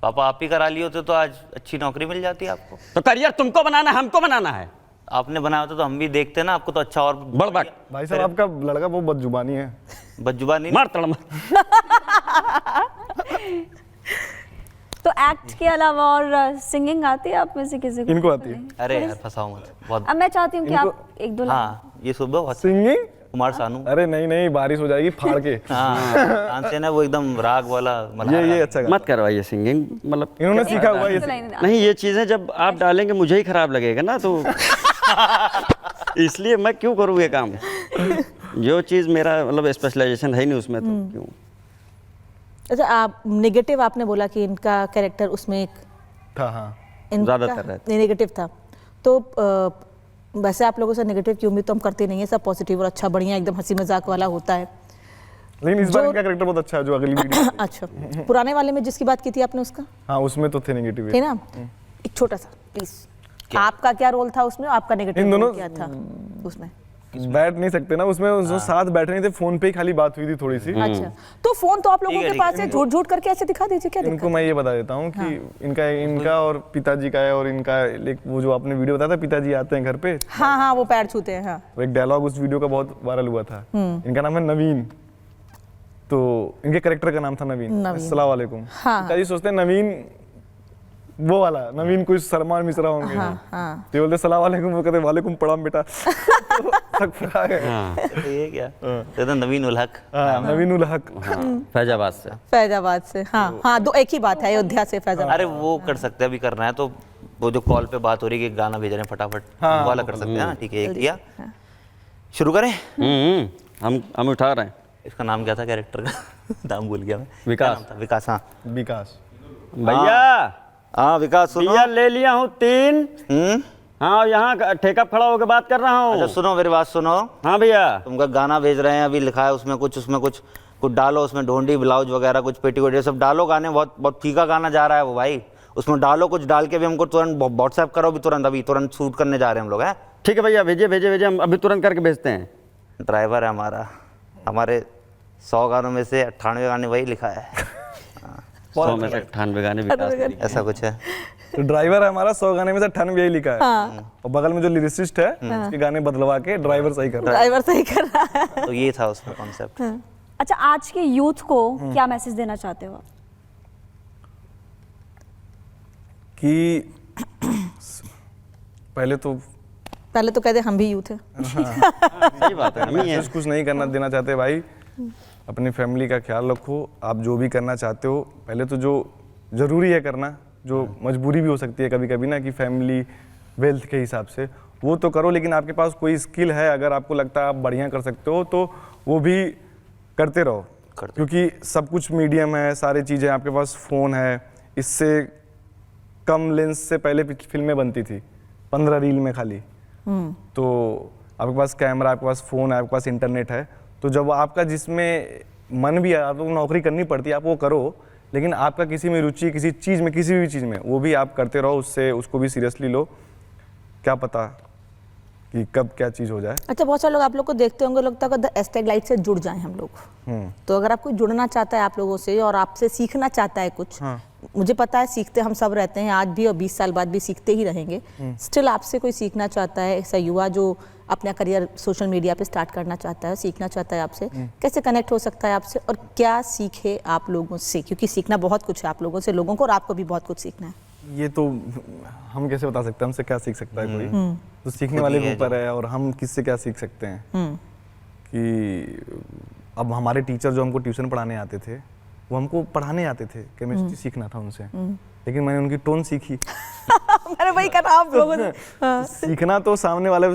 [SPEAKER 1] पापा आप ही करा लिए होते तो आज अच्छी नौकरी मिल जाती आपको।
[SPEAKER 2] तो करियर तुमको बनाना है, हमको बनाना है।
[SPEAKER 1] आपने बनाया होता तो हम भी देखते ना आपको, तो अच्छा और
[SPEAKER 2] बड़बड़।
[SPEAKER 3] भाई साहब आपका लड़का बहुत बदजुबानी है।
[SPEAKER 1] बदजुबानी
[SPEAKER 2] मार तड़म।
[SPEAKER 5] तो एक्ट के अलावा और सिंगिंग आती है आप में से किसी को?
[SPEAKER 3] इनको आती है।
[SPEAKER 1] अरे यार फंसाओ मत बहुत।
[SPEAKER 5] अब मैं चाहती हूँ कि आप 1-2
[SPEAKER 1] हाँ ये सुबह बहुत
[SPEAKER 3] सिंगिंग।
[SPEAKER 1] कुमार सानू।
[SPEAKER 3] अरे नहीं, बारिश हो जाएगी फाड़ के।
[SPEAKER 1] हाँ तानसेन है वो एकदम राग वाला।
[SPEAKER 3] ये अच्छा
[SPEAKER 2] मत करवाइए सिंगिंग, मतलब
[SPEAKER 3] इन्होंने सीखा हुआ ये।
[SPEAKER 2] नहीं, ये चीजें जब आप डालेंगे मुझे ही खराब लगेगा ना, तो इसलिए मैं क्यों करूँ ये काम? जो चीज मेरा मतलब स्पेशलाइजेशन है नहीं उसमें, तो क्यों?
[SPEAKER 4] अच्छा, आप नेगेटिव आपने बोला कि इनका कैरेक्टर उसमें एक
[SPEAKER 3] था। हाँ,
[SPEAKER 2] ज्यादातर रहता
[SPEAKER 4] नेगेटिव था, तो वैसे आप लोगों से नेगेटिव की उम्मीद तो हम करते नहीं है, सब पॉजिटिव और अच्छा बढ़िया एकदम हंसी मजाक वाला होता है।
[SPEAKER 3] लेकिन इस बार इनका कैरेक्टर बहुत अच्छा है जो अगली वीडियो।
[SPEAKER 4] अच्छा, पुराने वाले में जिसकी बात की थी आपने उसका?
[SPEAKER 3] हाँ, उसमें तो थे नेगेटिव
[SPEAKER 4] थे ना। एक छोटा सा प्लीज, आपका क्या रोल था उसमें? आपका नेगेटिव रोल क्या था उसमें?
[SPEAKER 3] बैठ नहीं सकते ना उसमें, जो साथ बैठे नहीं थे, फोन पे ही खाली बात हुई थी थोड़ी सी।
[SPEAKER 4] अच्छा, तो फोन तो आप लोगों के पास है, झूठ करके ऐसे दिखा दीजिए, क्या
[SPEAKER 3] इनको मैं ये बता देता हूँ कि इनका और पिताजी का है, और इनका वो जो आपने वीडियो बताया था, पिताजी आते हैं घर पे।
[SPEAKER 4] हाँ, वो पैर छूते हैं। हाँ,
[SPEAKER 3] वो एक डायलॉग उस वीडियो का बहुत वायरल हुआ था। इनका नाम है नवीन, तो इनके कैरेक्टर का नाम था नवीन। अस्सलाम वालेकुम। पिताजी सोचते हैं नवीन वो वाला, नवीन कुछ सलमान मिश्रा होंगे। तो बोलते सलाम वालेकुम, वो कहते वालेकुम प्रणाम बेटा।
[SPEAKER 1] ये क्या तो नवीन उल हक।
[SPEAKER 3] नवीन उल हक
[SPEAKER 2] फैजाबाद से।
[SPEAKER 4] हाँ, दो एक ही बात है, अयोध्या से फैजाबाद।
[SPEAKER 1] अरे वो कर सकते हैं, अभी करना है तो वो जो कॉल पे बात हो रही है कि गाना भेज रहे हैं फटाफट, वो वाला कर सकते हैं ना। ठीक है, एक किया, शुरू करें।
[SPEAKER 2] हम उठा रहे हैं।
[SPEAKER 1] इसका नाम क्या था कैरेक्टर का? नाम भूल गया मैं।
[SPEAKER 2] विकास।
[SPEAKER 1] विकास। हाँ
[SPEAKER 3] विकास
[SPEAKER 2] भैया।
[SPEAKER 1] हाँ विकास सुनो।
[SPEAKER 2] भैया ले लिया हूँ 3। हाँ, यहाँ ठेका खड़ा होकर बात कर रहा हूँ।
[SPEAKER 1] अच्छा सुनो, मेरी बात सुनो।
[SPEAKER 2] हाँ भैया।
[SPEAKER 1] तुमका गाना भेज रहे हैं, अभी लिखा है उसमें कुछ डालो, उसमें ढोंडी ब्लाउज वगैरह कुछ पेटीकोट ये सब डालो। गाने बहुत फीका गाना जा रहा है वो भाई, उसमें डालो कुछ, डाल के भी हमको तुरंत व्हाट्सएप करो, अभी तुरंत शूट करने जा रहे हैं हम लोग। हैं
[SPEAKER 2] ठीक है भैया, भेजे हम अभी तुरंत करके भेजते हैं।
[SPEAKER 1] ड्राइवर है हमारा, हमारे 100 गानों में से 98 गाने वही लिखा है।
[SPEAKER 2] 100 में से 98 गाने विकास ने लिखे।
[SPEAKER 1] ऐसा कुछ है।
[SPEAKER 3] तो ड्राइवर है हमारा, 100 गाने में से 98 यही लिखा है। और बगल में जो लिरिसिस्ट है उसके गाने बदलवा के ड्राइवर सही कर रहा है।
[SPEAKER 1] तो ये था उसका कॉन्सेप्ट।
[SPEAKER 5] अच्छा, आज के यूथ को क्या मैसेज देना चाहते हो आप?
[SPEAKER 3] कि पहले तो
[SPEAKER 4] पहले तो कहते हम भी यूथ हैं।
[SPEAKER 2] सही बात है, हम ही हैं।
[SPEAKER 3] मैसेज कुछ नहीं करना देना चाहते भाई, अपनी फैमिली का ख्याल रखो। आप जो भी करना चाहते हो, पहले तो जो ज़रूरी है करना, जो मजबूरी भी हो सकती है कभी कभी ना, कि फैमिली वेल्थ के हिसाब से वो तो करो, लेकिन आपके पास कोई स्किल है, अगर आपको लगता है आप बढ़िया कर सकते हो, तो वो भी करते रहो। क्योंकि सब कुछ मीडियम है, सारी चीज़ें आपके पास, फ़ोन है, इससे कम लेंस से पहले फिल्में बनती थी 15 रील में खाली। तो आपके पास कैमरा, आपके पास फ़ोन है, आपके पास इंटरनेट है, तो जब आपका जिसमें मन भी है, आपको नौकरी करनी पड़ती है, आप वो करो, लेकिन आपका किसी में रुचि, किसी चीज़ में, किसी भी चीज़ में, वो भी आप करते रहो, उससे उसको भी सीरियसली लो। क्या पता कि कब क्या चीज़ हो जाए।
[SPEAKER 4] अच्छा, बहुत सारे लोग आप लोग को देखते होंगे, लगता है द एस्टेग लाइट से जुड़ जाएं हम लोग। तो अगर आप कोई जुड़ना चाहता है आप लोगों से और आपसे सीखना चाहता है कुछ, मुझे पता है सीखते हम सब रहते हैं, आज भी और 20 साल बाद भी सीखते ही रहेंगे, स्टिल आपसे कोई सीखना चाहता है, ऐसा युवा जो अपना करियर सोशल मीडिया पे स्टार्ट करना चाहता है, सीखना चाहता है आपसे, कैसे कनेक्ट हो सकता है आपसे और क्या सीखे आप लोगों से? क्योंकि सीखना बहुत कुछ है आप लोगों से, लोगों को, और आपको भी बहुत कुछ सीखना है।
[SPEAKER 3] ये तो हम कैसे बता सकते हैं, हमसे क्या सीख सकता है कोई? तो सीखने वाले के ऊपर है, और हम किससे क्या सीख सकते हैं। कि अब हमारे टीचर जो हमको ट्यूशन पढ़ाने आते थे, वो हमको पढ़ाने आते थे, केमिस्ट्री सीखना था उनसे, लेकिन मैंने उनकी टोन सीखी।
[SPEAKER 4] मैंने वही कहा आप लोगों ने।
[SPEAKER 3] सीखना तो सामने वाले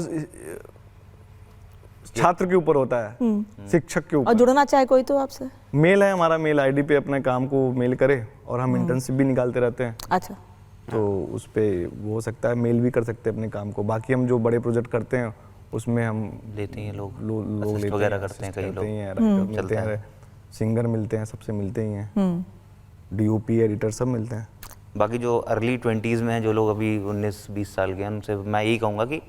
[SPEAKER 3] छात्र के ऊपर होता है, शिक्षक के
[SPEAKER 4] और
[SPEAKER 3] ऊपर।
[SPEAKER 4] जुड़ना चाहे कोई तो आपसे?
[SPEAKER 3] मेल है हमारा, मेल आईडी पे अपने काम को मेल करे, और हम इंटर्नशिप भी निकालते रहते हैं,
[SPEAKER 4] अच्छा,
[SPEAKER 3] तो उस पे वो हो सकता है, मेल भी कर सकते हैं अपने काम को। बाकी हम जो बड़े प्रोजेक्ट करते हैं उसमें हम
[SPEAKER 1] लेते हैं लोग
[SPEAKER 3] लोग लेते
[SPEAKER 1] वगैरह
[SPEAKER 3] हैं,
[SPEAKER 1] करते हैं,
[SPEAKER 3] assist
[SPEAKER 1] कई लोग
[SPEAKER 3] हैं, राइटर मिलते हैं, सिंगर मिलते हैं, सबसे मिलते ही हैं, डीओपी एडिटर सब मिलते हैं।
[SPEAKER 1] बाकी जो अर्ली 20s में हैं, जो लोग अभी 19-20 साल के हैं, उनसे मैं यही कहूँगा कि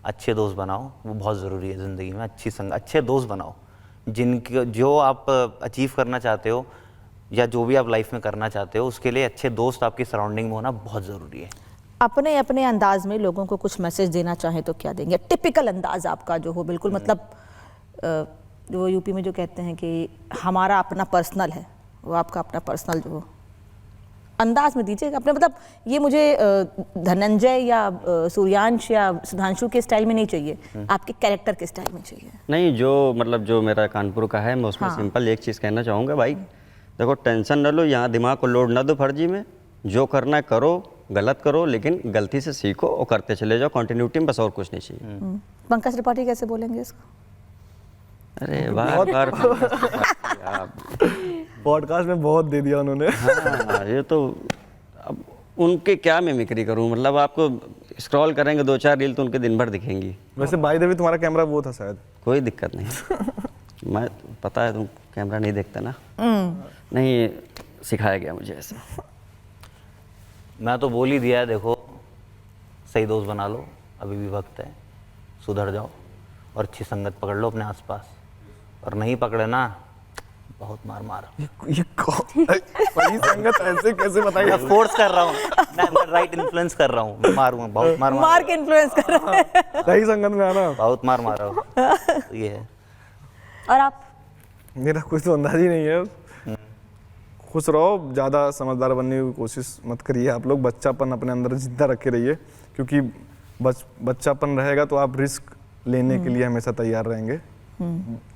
[SPEAKER 1] अच्छे दोस्त बनाओ, वो बहुत ज़रूरी है ज़िंदगी में। अच्छे दोस्त बनाओ, जिनके जो आप अचीव करना चाहते हो या जो भी आप लाइफ में करना चाहते हो, उसके लिए अच्छे दोस्त आपकी सराउंडिंग में होना बहुत ज़रूरी है।
[SPEAKER 4] अपने अपने अंदाज में लोगों को कुछ मैसेज देना चाहें तो क्या देंगे? टिपिकल अंदाज आपका जो हो, बिल्कुल मतलब जो यूपी में जो कहते हैं कि हमारा अपना पर्सनल है, वो आपका अपना पर्सनल जो हो, अंदाज में दीजिएगा अपने। मतलब ये मुझे धनंजय या सूर्यांश या सुधांशु के स्टाइल में नहीं चाहिए, आपके कैरेक्टर के स्टाइल में चाहिए।
[SPEAKER 2] नहीं, जो मतलब जो मेरा कानपुर का है, मैं उसमें सिंपल एक चीज़ कहना चाहूँगा भाई, देखो टेंशन न लो, यहाँ दिमाग को लोड न दो फर्जी में, जो करना है करो, गलत करो, लेकिन गलती से सीखो और करते चले जाओ, कंटिन्यूटी में, बस और कुछ नहीं चाहिए।
[SPEAKER 4] पंकज त्रिपाठी कैसे बोलेंगे इसको?
[SPEAKER 2] अरे बार
[SPEAKER 3] पॉडकास्ट में बहुत दे दिया उन्होंने।
[SPEAKER 2] हाँ, ये तो अब उनके क्या मिमिक्री करूं, मतलब आपको स्क्रॉल करेंगे 2-4 रील तो उनके दिन भर दिखेंगी।
[SPEAKER 3] वैसे बाय द वे तुम्हारा कैमरा वो था शायद।
[SPEAKER 2] कोई दिक्कत नहीं। मैं, पता है तुम कैमरा नहीं देखते ना, नहीं सिखाया गया मुझे ऐसे।
[SPEAKER 1] मैं तो बोल ही दिया है, देखो सही दोस्त बना लो, अभी भी वक्त है, सुधर जाओ और अच्छी संगत पकड़ लो अपने आसपास, और नहीं पकड़े ना बहुत मार मारो।
[SPEAKER 3] ये सही संगत ऐसे कैसे बताइए?
[SPEAKER 1] मैं फोर्स कर रहा हूँ, मैं राइट इन्फ्लुएंस कर रहा हूँ, मारूंगा बहुत मार
[SPEAKER 4] के इन्फ्लुएंस कर रहे हैं।
[SPEAKER 3] सही संगत में आना,
[SPEAKER 1] बहुत मार मारा हो। तो ये है।
[SPEAKER 5] और आप?
[SPEAKER 3] मेरा कुछ तो अंदाज ही नहीं है। खुश रहो, ज़्यादा समझदार बनने की कोशिश मत करिए आप लोग, बच्चापन अपने अंदर जिंदा रखे रहिए, क्योंकि बच्चापन रहेगा तो आप रिस्क लेने के लिए हमेशा तैयार रहेंगे।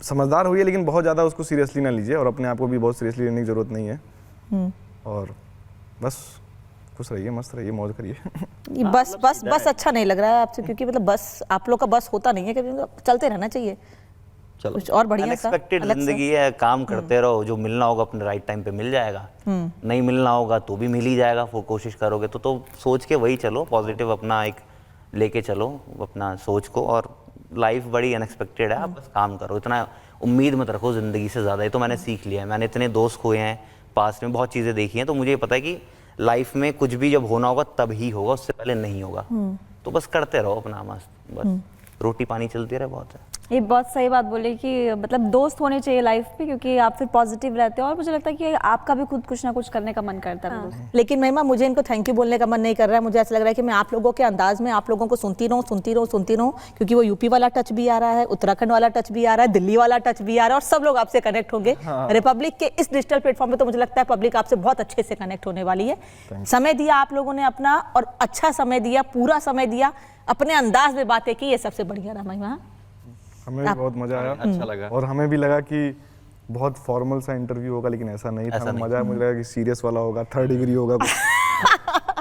[SPEAKER 3] समझदार होइए, लेकिन बहुत ज़्यादा उसको सीरियसली ना लीजिए, और अपने आप को भी बहुत सीरियसली लेने की ज़रूरत नहीं है। और बस खुश रहिए, मस्त रहिए, मौज करिए।
[SPEAKER 4] ये बस अच्छा नहीं लग रहा है आपसे, क्योंकि मतलब बस आप लोग का बस होता नहीं है, क्योंकि चलते रहना चाहिए,
[SPEAKER 2] चलो
[SPEAKER 4] कुछ और बढ़िया सा
[SPEAKER 1] अनएक्सपेक्टेड
[SPEAKER 4] अलग सा।
[SPEAKER 1] जिंदगी है, काम करते रहो, जो मिलना होगा अपने राइट टाइम पे मिल जाएगा, नहीं मिलना होगा तो भी मिल ही जाएगा, वो कोशिश करोगे तो सोच के वही चलो, पॉजिटिव अपना एक लेके चलो अपना सोच को, और लाइफ बड़ी अनएक्सपेक्टेड है, आप बस काम करो, इतना उम्मीद मत रखो ज़िंदगी से ज़्यादा। ये तो मैंने सीख लिया है, मैंने इतने दोस्त खोए हैं, पास में बहुत चीज़ें देखी हैं, तो मुझे पता है कि लाइफ में कुछ भी जब होना होगा तब ही होगा, उससे पहले नहीं होगा। तो बस करते रहो अपना मस्त, बस रोटी पानी चलती रहे, बहुत है।
[SPEAKER 5] ये बहुत सही बात बोली कि मतलब दोस्त होने चाहिए लाइफ में, क्योंकि आप फिर पॉजिटिव रहते हो और मुझे लगता है कि आपका भी खुद कुछ ना कुछ करने का मन करता है।
[SPEAKER 4] लेकिन महिमा, मुझे इनको थैंक यू बोलने का मन नहीं कर रहा है। मुझे ऐसा लग रहा है कि मैं आप लोगों के अंदाज में आप लोगों को सुनती रहूं, क्योंकि वो यूपी वाला टच भी आ रहा है, उत्तराखंड वाला टच भी आ रहा है, दिल्ली वाला टच भी आ रहा है, और सब लोग आपसे कनेक्ट होंगे। रिपब्लिक के इस डिजिटल प्लेटफॉर्म पे तो मुझे लगता है पब्लिक आपसे बहुत अच्छे से कनेक्ट होने वाली है। समय दिया आप लोगों ने अपना, और अच्छा समय दिया, पूरा समय दिया, अपने अंदाज में बातें की, ये सबसे बढ़िया रहा महिमा।
[SPEAKER 3] हमें भी बहुत मजा आया,
[SPEAKER 2] अच्छा लगा।
[SPEAKER 3] और हमें भी लगा कि बहुत फॉर्मल सा इंटरव्यू होगा, लेकिन ऐसा नहीं था। मजा आया, मुझे लगा कि सीरियस वाला होगा, 3rd डिग्री होगा कुछ।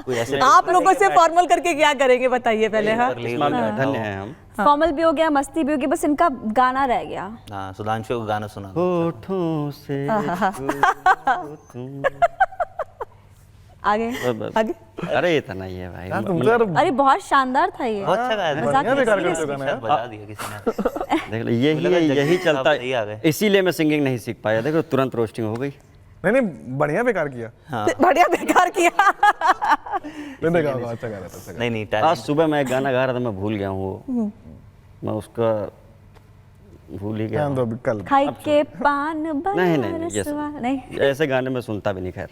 [SPEAKER 1] कोई ऐसे
[SPEAKER 4] आप लोगों से फॉर्मल करके क्या करेंगे बताइए पहले। हाँ,
[SPEAKER 2] इस मामले में धन्य हैं हम।
[SPEAKER 5] फॉर्मल भी हो गया, मस्ती भी हो गई, बस इनका गाना रह गया।
[SPEAKER 1] हाँ, सुधांशु को गाना सुना दो।
[SPEAKER 2] होठों से
[SPEAKER 5] आगे
[SPEAKER 4] आगे।
[SPEAKER 2] अरे इतना ही है भाई।
[SPEAKER 3] तुम तो यार
[SPEAKER 5] अरे बहुत शानदार था ये।
[SPEAKER 1] बहुत अच्छा गाया था।
[SPEAKER 5] मजाक
[SPEAKER 3] बढ़िया
[SPEAKER 5] नहीं,
[SPEAKER 3] बेकार
[SPEAKER 5] serious।
[SPEAKER 3] करते हो गाना यार।
[SPEAKER 1] बजा दिया किसी ने।
[SPEAKER 2] देख लो, यही
[SPEAKER 1] लगा
[SPEAKER 2] यही
[SPEAKER 1] जगदीश
[SPEAKER 2] चलता
[SPEAKER 1] साहब सही आ गए।
[SPEAKER 2] है, इसीलिए मैं सिंगिंग नहीं सीख पाया। देखो तुरंत रोस्टिंग हो गई।
[SPEAKER 3] नहीं, बढ़िया बेकार किया।
[SPEAKER 4] बढ़िया बेकार किया।
[SPEAKER 3] मैंने कहा होगा, अच्छा गा रहा था, अच्छा गा
[SPEAKER 1] नहीं नहीं,
[SPEAKER 2] आज
[SPEAKER 1] टैलेंट
[SPEAKER 2] सुबह मैं एक गाना गा रहा था, मैं भूल गया हूँ वो। मैं उसका भूल ही
[SPEAKER 3] रहा
[SPEAKER 2] गया
[SPEAKER 3] है। तो अभी कल
[SPEAKER 5] खाई के पान
[SPEAKER 2] नहीं नहीं नहीं,
[SPEAKER 5] बरसवा नहीं।
[SPEAKER 2] ऐसे गाने में सुनता भी नहीं। खैर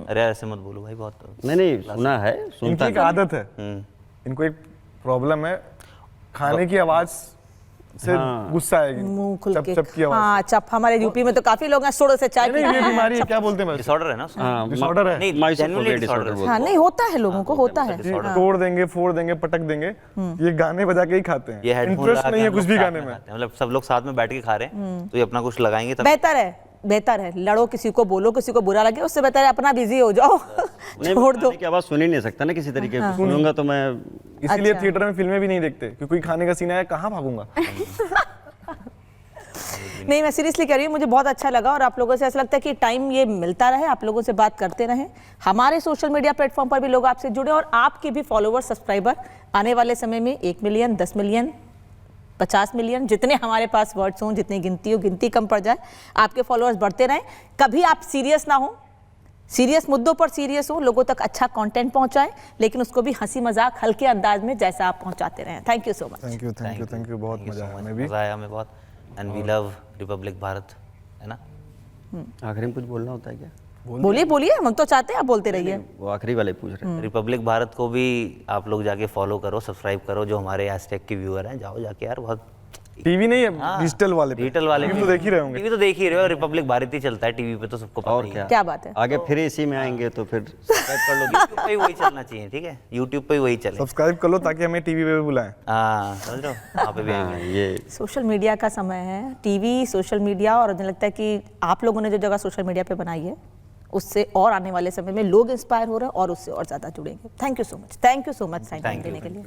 [SPEAKER 1] अरे यार ऐसे मत बोलो भाई, बहुत
[SPEAKER 2] नहीं नहीं, सुना है,
[SPEAKER 3] इनकी
[SPEAKER 2] सुनता
[SPEAKER 3] एक
[SPEAKER 2] नहीं।
[SPEAKER 3] आदत है, इनको एक प्रॉब्लम है, खाने की आवाज से गुस्सा आएगी,
[SPEAKER 4] मुंह खुल
[SPEAKER 3] चप
[SPEAKER 4] के।
[SPEAKER 3] चप की आवाज।
[SPEAKER 4] हाँ, चप। हमारे यूपी में तो काफी लोग हैं सोड़ो से चाय
[SPEAKER 3] नहीं, ये बीमारी है, क्या बोलते हैं
[SPEAKER 1] डिसऑर्डर है ना उसका?
[SPEAKER 2] हाँ,
[SPEAKER 3] डिसऑर्डर है।
[SPEAKER 1] नहीं,
[SPEAKER 2] माइसोफोबिया
[SPEAKER 1] genuinely
[SPEAKER 2] डिसऑर्डर
[SPEAKER 1] disorder
[SPEAKER 2] बोलते
[SPEAKER 4] हाँ, नहीं होता है, लोगों को होता है।
[SPEAKER 3] तोड़ देंगे, फोड़ देंगे, पटक देंगे, ये गाने बजा के ही खाते हैं।
[SPEAKER 1] ये हेडफोन
[SPEAKER 3] इंटरेस्ट नहीं है कुछ भी गाने में।
[SPEAKER 1] मतलब सब लोग साथ में बैठ के खा रहे हैं, तो ये अपना कुछ लगाएंगे तब।
[SPEAKER 4] बेहतर है लड़ो, किसी को बोलो, किसी को बुरा लगे, उससे बेहतर है अपना बिजी हो जाओ।
[SPEAKER 2] नहीं,
[SPEAKER 4] छोड़ दो।
[SPEAKER 2] खाने की आवाज सुन ही नहीं सकता ना किसी तरीके से। सुनूंगा तो मैं
[SPEAKER 3] इसीलिए थिएटर में फिल्में भी नहीं देखते, क्योंकि कोई खाने का सीन आया, कहाँ भागूंगा।
[SPEAKER 4] नहीं, मैं सीरियसली कह रही हूँ, मुझे बहुत अच्छा लगा, और आप लोगों से ऐसा लगता है कि टाइम ये मिलता रहे, आप लोगों से बात करते रहें। हमारे सोशल मीडिया प्लेटफॉर्म पर भी लोग आपसे जुड़े, और आपके भी फॉलोवर, सब्सक्राइबर आने वाले समय में 1 मिलियन, 10 मिलियन, 50 मिलियन, जितने हमारे पास वर्ड्स हों, जितनी गिनती हो, गिनती कम पड़ जाए, आपके फॉलोअर्स बढ़ते रहें। कभी आप सीरियस ना हो, सीरियस मुद्दों पर सीरियस हो, लोगों तक अच्छा कंटेंट पहुंचाएं, लेकिन उसको भी हंसी मजाक हल्के अंदाज में जैसा आप पहुंचाते रहें। Thank you so much.
[SPEAKER 3] Thank you, बहुत मजा आया हमें भी।
[SPEAKER 1] मजा आया हमें बहुत। And we love Republic Bharat, है ना?
[SPEAKER 2] आखिरी में कुछ बोलना होता है क्या?
[SPEAKER 4] बोलिए, हम तो चाहते हैं आप बोलते रहिए।
[SPEAKER 2] वो आखिरी वाले पूछ रहे हैं।
[SPEAKER 1] रिपब्लिक भारत को भी आप लोग जाके फॉलो करो, सब्सक्राइब करो, जो हमारे हैशटैग के व्यूअर हैं, जाओ जाके यार। बहुत
[SPEAKER 3] टीवी नहीं है, डिजिटल वाले पे।
[SPEAKER 1] डिजिटल वाले
[SPEAKER 3] टीवी तो देख ही रहे होंगे।
[SPEAKER 1] टीवी तो देख ही रहे हो, रिपब्लिक भारत ही चलता है टीवी पे, तो सबको पता
[SPEAKER 2] और
[SPEAKER 1] ही है।
[SPEAKER 2] क्या
[SPEAKER 4] क्या बात है।
[SPEAKER 2] आगे फिर इसी में आएंगे तो फिर
[SPEAKER 1] सब्सक्राइब कर लो, यूट्यूब पे ही वही चलना चाहिए, ठीक है? यूट्यूब पे ही वही चले।
[SPEAKER 3] सब्सक्राइब कर लो ताकि हमें टीवी पे भी बुलाएं।
[SPEAKER 1] हाँ, समझ रहे हो, वहाँ पे भी
[SPEAKER 2] हाँ,
[SPEAKER 1] आएंगे।
[SPEAKER 2] ये
[SPEAKER 4] सोशल मीडिया का समय है, टीवी, सोशल मीडिया, और मुझे लगता है कि आप लोगों ने जो जगह सोशल मीडिया पे बनाई है, उससे और आने वाले समय में लोग इंस्पायर हो रहे हैं और उससे और ज़्यादा जुड़ेंगे। Thank you so much, time देने के लिए।